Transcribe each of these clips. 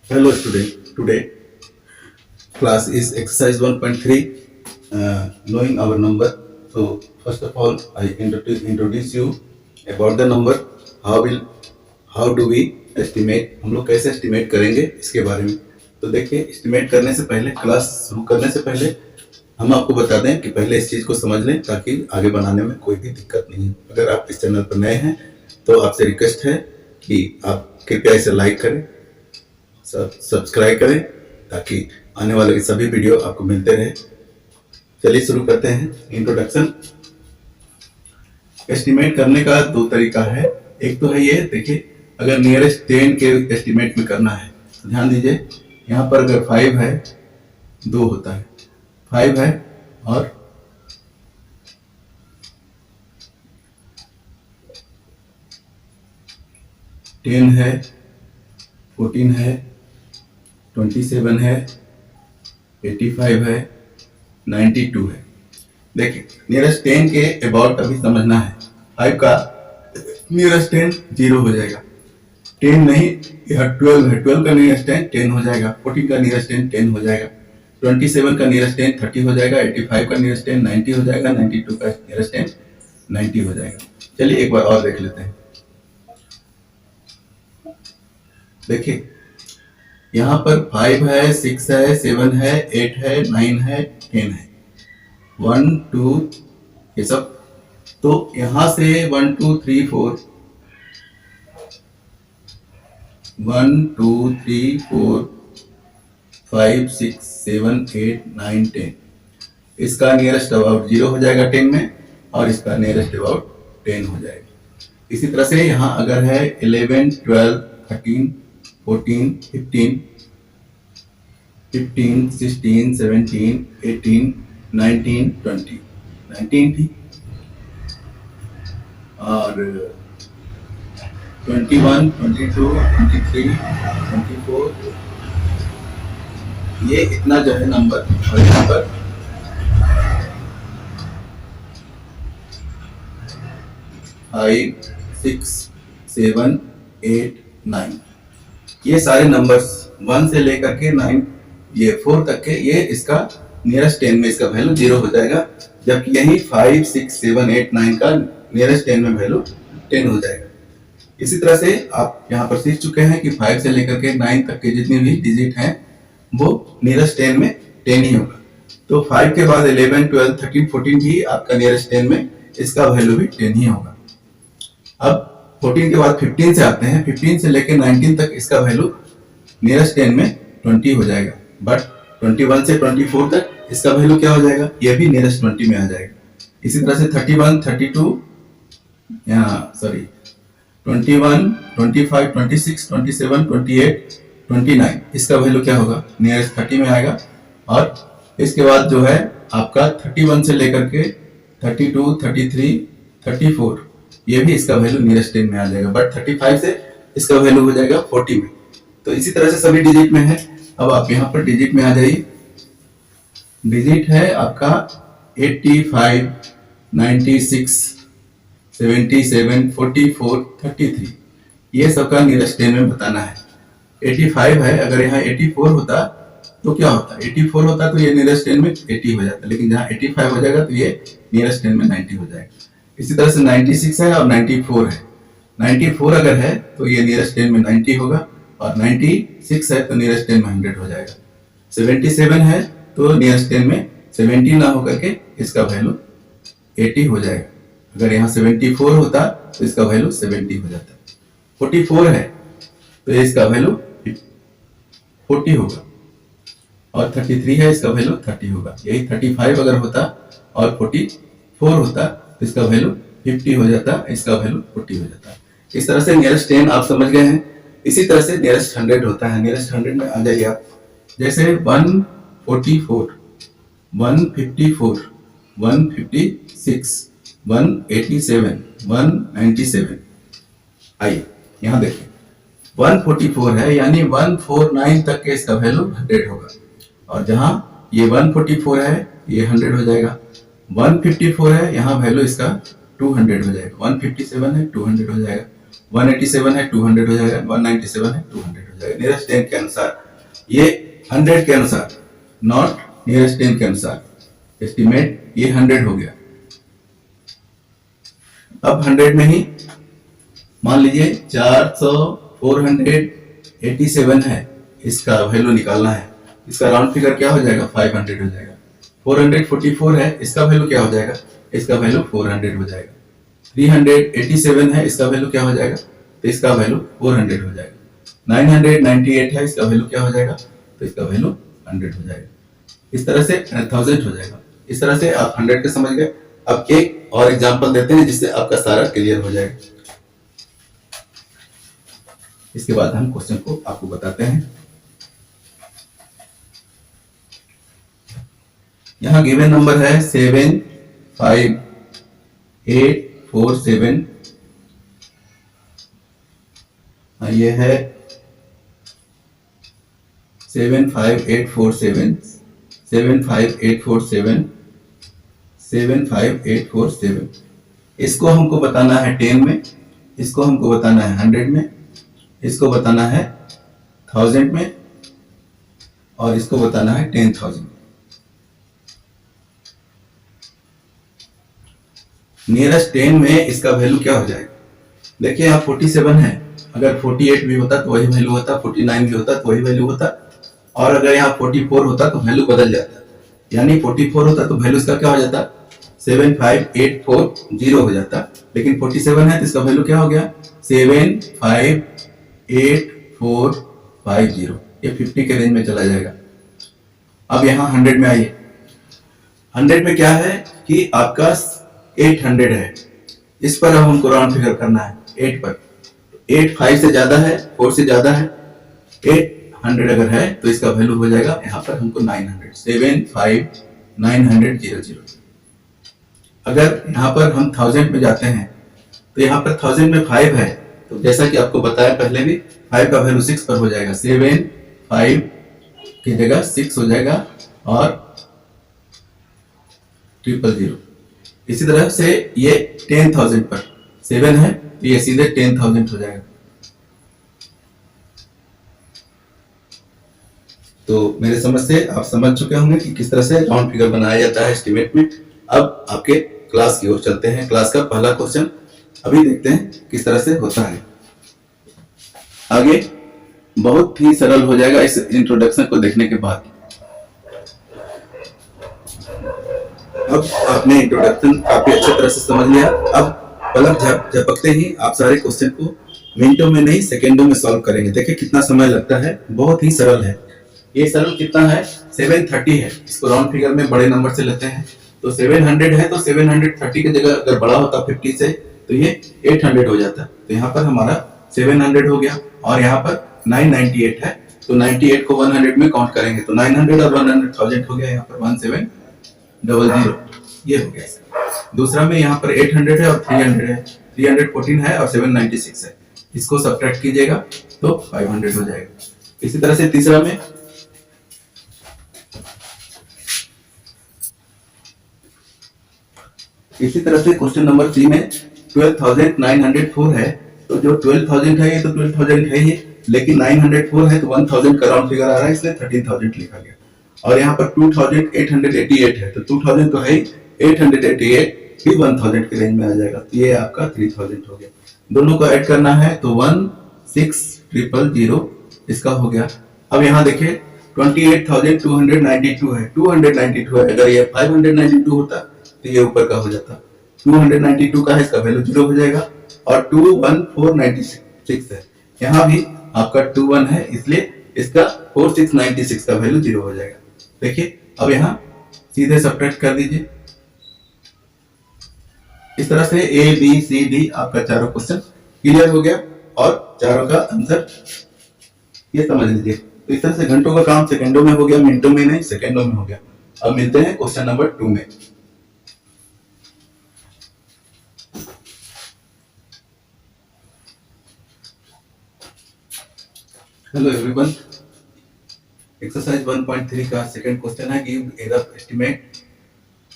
Hello student. Today class is exercise 1.3 knowing our number. So first of all I introduce you about the number. How will how do we estimate, हम लोग कैसे estimate करेंगे इसके बारे में. तो देखिए estimate करने से पहले, क्लास शुरू करने से पहले हम आपको बता दें कि पहले इस चीज़ को समझ लें ताकि आगे बनाने में कोई भी दिक्कत नहीं है. अगर आप इस चैनल पर नए हैं तो आपसे रिक्वेस्ट है कि आप कृपया इसे लाइक करें, सब्सक्राइब करें ताकि आने वाले सभी वीडियो आपको मिलते रहे. चलिए शुरू करते हैं. इंट्रोडक्शन. एस्टिमेट करने का दो तरीका है. एक तो है ये, देखिए अगर नियरेस्ट 10 के एस्टिमेट में करना है तो ध्यान दीजिए, यहाँ पर अगर 5 है 2 होता है, 5 है और 10 है, 14 है, 27 है, 85 है, 92 है. देखिए नियरेस्ट 10 के अबाउट अभी समझना है. 5 का नियरेस्ट 10 0 हो जाएगा, 10 नहीं यह 12 है, 12 का नियरेस्ट 10 10 हो जाएगा, 14 का नियरेस्ट 10 10 हो जाएगा, 27 का नियरेस्ट 10 30 हो जाएगा, 85 का नियरेस्ट 10 90 हो जाएगा, 92 का नियरेस्ट 10 90 हो जाएगा. चलिए एक बार और देख लेते हैं. देखिए यहाँ पर 5 है, 6 है, 7 है, 8 है, 9 है, 10 है, 1 2 ये सब. तो यहां से 1 2 3 4 1 2 3 4 5 6 7 8 9 10. इसका नियरेस्ट अबाउट 0 हो जाएगा 10 में और इसका नियरेस्ट अबाउट 10 हो जाएगा. इसी तरह से यहाँ अगर है 11 12 13 14 15 15 16 17 18 19 20 19 थी और 21 22 23 24 ये इतना जो है नंबर. और यहाँ पर 5 6 7 8 9 ये सारे नंबर्स 1 से लेकर के 9 ये 4 तक के, ये इसका नियरेस्ट 10 में इसका वैल्यू 0 हो जाएगा, जबकि यही 5 6 7 8 9 का नियरेस्ट 10 में वैल्यू 10 हो जाएगा. इसी तरह से आप यहाँ पर सीख चुके हैं कि 5 से लेकर के 9 तक के जितने भी डिजिट हैं वो नियरेस्ट 10 में 10 ही होगा. तो 5 के बाद 11 12 13 14 भी आपका नियरेस्ट 10 में इसका वैल्यू भी 10 ही होगा. अब 14 के बाद 15 से आते हैं. 15 से लेकर 19 तक इसका वैल्यू नियरेस्ट 10 में 20 हो जाएगा, बट 21 से 24 तक इसका वैल्यू क्या हो जाएगा, यह भी नियरेस्ट 20 में आ जाएगा. इसी तरह से 31 32 सॉरी 21 25 26 27 28 29 इसका वैल्यू क्या होगा, नियरेस्ट 30 में आएगा. और इसके बाद जो है आपका 31 से लेकर के 32 33 34 ये भी इसका वैल्यू नियरेस्ट 10 में आ जाएगा, बट 35 से इसका वैल्यू हो जाएगा 40 में. तो इसी तरह से सभी डिजिट में है. अब आप यहाँ पर डिजिट में आ जाइए. डिजिट है आपका 85 96 77 44 33 ये सबका नियरेस्ट 10 में बताना है. 85 है, अगर यहाँ 84 होता तो क्या होता, 84 होता तो ये नियरेस्ट 10 में 80 हो जाता, लेकिन जहाँ 85 हो जाएगा तो ये नियरेस्ट 10 में 90 हो जाएगा. इसी तरह से 96 है और 94 है. 94 अगर है तो ये नियरेस्ट 10 में 90 होगा, और 96 है तो नियरेस्ट 10 में 100 हो जाएगा. 77 है तो नियरेस्ट 10 में 70 ना होकर के इसका वैल्यू 80 हो जाएगा. अगर यहाँ 74 होता तो इसका वैल्यू 70 हो जाता. 44 है तो इसका वैल्यू 40 होगा, और 33 है इसका वैल्यू 30 होगा. यही 35 अगर होता और 44 होता तो इसका वैल्यू 50 हो जाता, इसका वैल्यू 40 हो जाता. इस तरह से नियरेस्ट 10 आप समझ गए हैं. इसी तरह से नियरेस्ट 100 होता है. नियरेस्ट 100 में आ जाइए आप. जैसे 144 154 156 187 197. आइए यहाँ देखिए 144 है, यानी 149 तक के इसका वैल्यू 100 होगा, और जहां ये 144 है ये 100 हो जाएगा. 154 है, यहाँ वैल्यू इसका 200 हो जाएगा. 157 है 200 हो जाएगा. 187 है 200 हो जाएगा, 197 है 200 हो जाएगा नियरेस्ट 10 के अनुसार। ये 100 के अनुसार, नॉट नियरेस्ट 10 के अनुसार। एस्टिमेट ये 100 हो गया। अब 100 में ही मान लीजिए 400 487 है, इसका वैल्यू निकालना है। इसका राउंड फिगर क्या हो जाएगा, 500 हो जाएगा। 444 है, इसका वैल्यू क्या हो जाएगा, इसका वैल्यू 400 हो जाएगा। 387 है, इसका वैल्यू क्या हो जाएगा, तो इसका वैल्यू 400 हो जाएगा। 998 है, इसका वैल्यू क्या हो जाएगा, तो इसका वैल्यू 100 हो जाएगा। इस तरह से 1000 हो जाएगा। इस तरह से आप 100 के समझ गए। अब एक और एग्जांपल देते हैं जिससे आपका सारा क्लियर हो जाएगा। इसके बाद हम क्वेश्चन को आपको बताते हैं। यहाँ गिवन नंबर है 75847। ये है 75847 75847 75847। इसको हमको बताना है 10 में, इसको हमको बताना है 100 में, इसको बताना है 1000 में, और इसको बताना है 10,000। नियरेस्ट 10 में इसका वैल्यू क्या हो जाएगा, देखिए यहाँ 47 है, अगर 48 भी होता तो वही वैल्यू होता, 49 भी होता तो वही वैल्यू होता, और अगर यहाँ 44 होता तो वैल्यू बदल जाता। यानी 44 होता तो वैल्यू इसका क्या हो जाता, 75840 हो जाता। लेकिन 47 है तो इसका वैल्यू क्या हो गया, 75840। ये 50 के रेंज में चला जाएगा। अब यहाँ 100 में आइए। 100 में क्या है कि आपका 800 है, इस पर अब हमको राउंड फिगर करना है 8 पर। 8 5 से ज्यादा है, 4 से ज्यादा है। 800 अगर है तो इसका वैल्यू हो जाएगा यहाँ पर हमको 900, 75900। अगर यहाँ पर हम 1000 में जाते हैं तो यहाँ पर 1000 में 5 है, तो जैसा कि आपको बताया पहले भी, 5 का वैल्यू 6 पर हो जाएगा, 75 की जगह 6 हो जाएगा और 000। इसी तरह से ये 10,000 पर 7 है तो ये सीधे 10,000 हो जाएगा। तो मेरे समझ से आप समझ चुके होंगे कि किस तरह से राउंड फिगर बनाया जाता है एस्टिमेट में। अब आपके क्लास की ओर चलते हैं। क्लास का पहला क्वेश्चन अभी देखते हैं किस तरह से होता है। आगे बहुत ही सरल हो जाएगा इस इंट्रोडक्शन को देखने के बाद। अब आपने इंट्रोडक्शन काफी अच्छी तरह से समझ लिया। अब पलक झपकते ही आप सारे क्वेश्चन को मिनटों में नहीं सेकेंडों में सॉल्व करेंगे। देखिए कितना समय लगता है, बहुत ही सरल है। ये सरल कितना है, 730 है। इसको राउंड फिगर में बड़े नंबर से लेते हैं तो 700 है, तो 730 की जगह अगर बड़ा होता 50 से तो ये 800 हो जाता। तो यहाँ पर हमारा 700 हो गया और यहाँ पर 998 है, तो 98 को 100 में काउंट करेंगे तो 900 और 100,000 हो गया। यहाँ पर 1700 ये हो गया। दूसरा में यहाँ पर 800 है और 300 है, 314 है और 796 है। इसको सब्ट्रैक्ट कीजिएगा तो 500 हो जाएगा। इसी तरह से तीसरा में इसी तरह से क्वेश्चन नंबर 3 में 12,904 है, तो जो 12,000 है ये तो 12,000 है ही, लेकिन 904 है तो 1,000 का राउंड फिगर आ रहा है, इसलिए 13,000 लिखा गया। और यहाँ पर 2,888 है, तो 2,000 तो है ही, 888 भी 1,000 के रेंज में आ जाएगा। तो ये आपका 3,000 हो गया। दोनों को ऐड करना है तो 16,000 इसका हो गया। अब यहाँ देखिए 28,292 है, 292 है। अगर ये 592 होता तो ये ऊपर का हो जाता। 292 का है, इसका वैल्यू 0 हो जाएगा। और 21496 है, यहाँ भी आपका 21 है, इसलिए इसका 4696 का वैल्यू 0 हो जाएगा। देखिए अब यहाँ सीधे सब्ट्रैक्ट कर दीजिए। इस तरह से ए बी सी डी आपका चारों क्वेश्चन क्लियर हो गया और चारों का आंसर ये समझ लीजिए। तो इस तरह से घंटों का काम सेकंडों में हो गया, मिनटों में नहीं, सेकंडों में हो गया। अब मिलते हैं क्वेश्चन नंबर 2 में। हेलो एवरीवन, एक्सरसाइज 1.3 का सेकंड क्वेश्चन है, give error estimate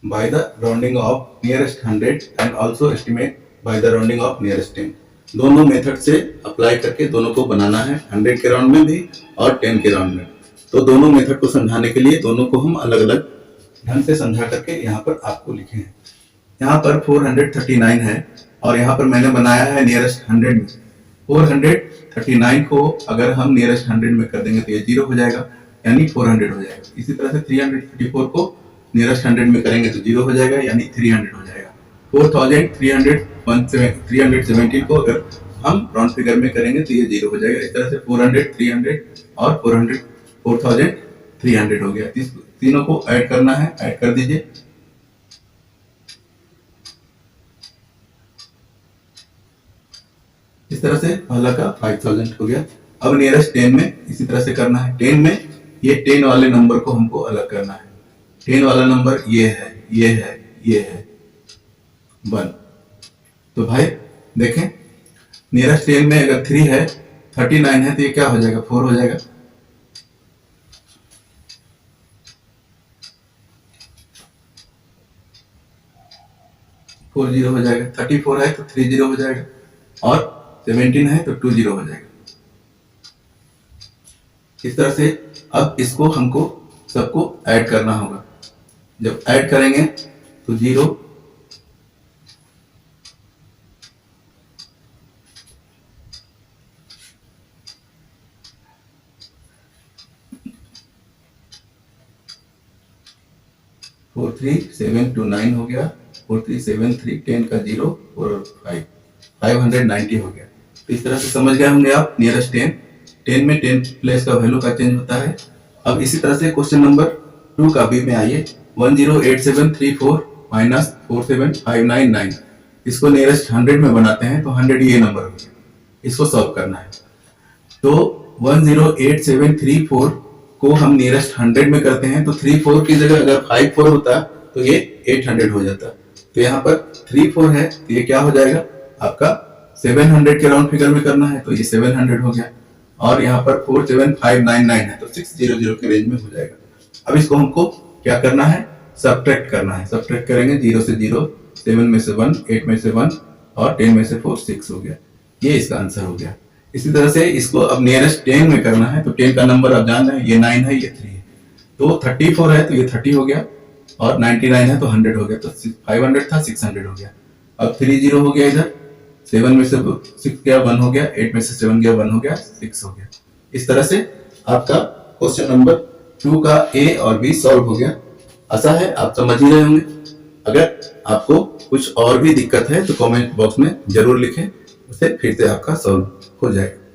by the rounding of nearest 100 and also estimate by the rounding of nearest 10। दोनों मेथड से अप्लाई करके दोनों को बनाना है, 100 के राउंड में भी और 10 के राउंड में। तो दोनों मेथड को समझाने के लिए दोनों को हम अलग अलग ढंग से समझा करके यहाँ पर आपको लिखे हैं। यहाँ पर 439 है और यहाँ पर मैंने बनाया है नियरेस्ट 100 में। 439 को अगर हम नियरेस्ट 100 में कर देंगे तो ये 0 हो जाएगा, यानी 400 हो जाएगा। इसी तरह से 334 को नियरेस्ट 100 में करेंगे तो 0 हो जाएगा, यानी 300 हो जाएगा। 4317 को अगर हम राउंड फिगर में करेंगे तो ये 0 हो जाएगा। इस तरह से 400, 300 और 400, 4300 हो गया। तीनों को ऐड करना है, ऐड कर दीजिए। इस तरह से पहला का 5000 हो गया। अब नियरेस्ट 10 में इसी तरह से करना है। 10 में ये 10 वाले नंबर को हमको अलग करना है। 10 वाला नंबर ये है, ये है, ये है 1। तो भाई देखें, नियरेस्ट 10 में अगर 3 है, 39 है तो ये क्या हो जाएगा, 4 हो जाएगा। फोर 0 हो जाएगा। 34 है तो 30 हो जाएगा और 17 है तो 20 हो जाएगा। इस तरह से अब इसको हमको सबको ऐड करना होगा। जब ऐड करेंगे तो 0 4379 हो गया। 4373 10 का 0 और 5 590 हो गया। तो इस तरह से समझ गए होंगे आप नियरेस्ट 10 में 10 प्लेस का वैल्यू का चेंज होता है। अब इसी तरह से क्वेश्चन नंबर 2 का भी में आइए। 108734 माइनस 47599, इसको नियरेस्ट 100 में बनाते हैं तो 100 ये नंबर हो गया। इसको सॉल्व करना है। तो 108734 को हम नियरेस्ट 100 में करते हैं तो 34 की जगह अगर 54 होता तो ये 800 हो जाता। तो यहाँ पर 34 है तो ये क्या हो जाएगा आपका 700 के राउंड फिगर में करना है तो ये 700 हो गया। और यहाँ पर 47599 है तो 600 के रेंज में हो जाएगा। अब इसको हमको क्या करना है, सब्ट्रैक्ट करना है। सब्ट्रैक्ट करेंगे 0 से 0, 7 में से 1, 8 में से 1 और 10 में से 4, 6 हो गया। ये इसका आंसर हो गया। इसी तरह से इसको अब नियरेस्ट 10 में करना है तो 10 का नंबर आप जान रहे हैं, ये 9 है, ये 3 है। तो 34 है तो ये 30 हो गया और 99 है तो 100 हो गया। तो 500 था 600 हो गया। अब 30 हो गया, इधर 7 में से 6 गया 1 हो गया, 8 में से 7 गया 1 हो गया, 6 हो गया। इस तरह से आपका क्वेश्चन नंबर 2 का ए और बी सॉल्व हो गया। आशा है आप समझ ही रहे होंगे। अगर आपको कुछ और भी दिक्कत है तो कमेंट बॉक्स में जरूर लिखें, उससे फिर से आपका सॉल्व हो जाएगा।